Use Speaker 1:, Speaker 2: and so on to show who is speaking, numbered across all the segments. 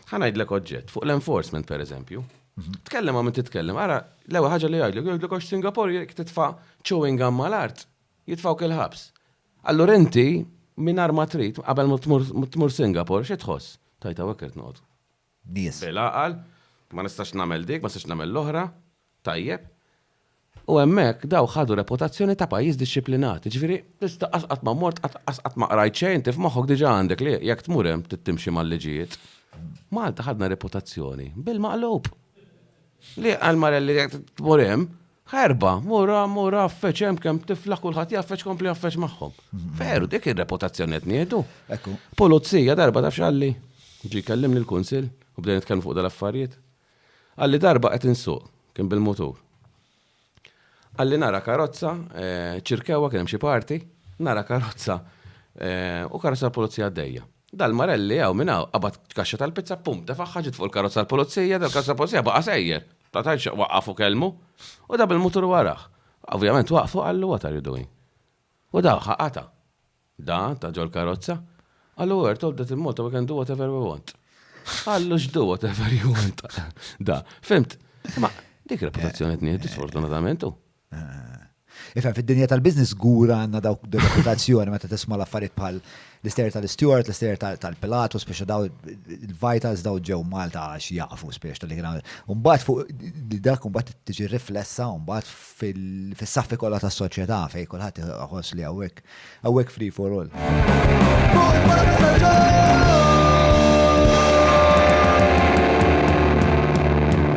Speaker 1: ħanajdlek oġġett fuq l-enforcement per eżempju. Tkellem għam titkellem, għara, l-ewwel ħaġa li jgħidlek għax Singapore jek titfa' chewing gum mal-art, jitfawk il-ħabs. Allura inti mingħajr ma trid qabel ma tmur Singapore xi tħoss? Tajta wekket noqgħod.
Speaker 2: Nies.
Speaker 1: Bil-aqal, ma nistax nagħmel dik, ma nistax nagħmel l-oħra, tajjeb. U hemmhekk daw ħadu reputazzjoni ta' pajjiż dixxiplinat. Ġifieri tista' qatt ma mort qatt ma qrajt xejn tif moħħok diġà għandek li jekk tmur hemm tittimxi mal-liġijiet. Malta ħadna reputazzjoni bil-maqlub. Li għal-marelli jekk tmur hemm, ħerba, mura affeċ hemm kemm tifla kulħadd jaffeċ kompli affeċ magħhom. Veru dik ir-reputazzjoni qed nieħdu.
Speaker 2: Ekku.
Speaker 1: Pulizija darba taf x'għalli. Ġi kellimni l-kunsil u bdejna nitkellmu fuq dal-affarijiet. Għalli darba qed insuq kien bil-mutur. Għalli nara karozza, ċirkewa kien hemm xi parti, nara karozza u karozza l-pulizija għaddejja. Dal-marelli għaw minnaw, għabat kaxxa tal-pizza, pum, tefaħħaġit fuq il-karozza l-pulizija, dal-karozza l-pulizija baqa sejjer. Ta' tajx waqqafu kelmu, u da bil-mutur waraħ. Ovvjament waqfu għallu what are you doing? U da ħaqata. Da, ta' ġol karozza. Għallu we're told that in Malta we can do whatever we want. Għallu x'do whatever you want. Da, fimt. Ma dik reputazzjoni t-nieħdu sfortunatament u.
Speaker 2: Ifem, fid-dinja tal-biznis gura għanna dawk reputazzjoni meta tisma l-affarijiet bħal l-ister tal-Stewart, l-ister tal-Pilatus, biex daw il-Vitals daw ġew Malta għax jaqfu spiex tal-li kien. Mbagħad fuq dak mbagħad tiġi riflessa mbagħad fis-saffi kollha tas-soċjetà fejn kulħadd iħoss li hawnhekk free for all.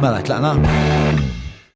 Speaker 2: Mela tlaqna.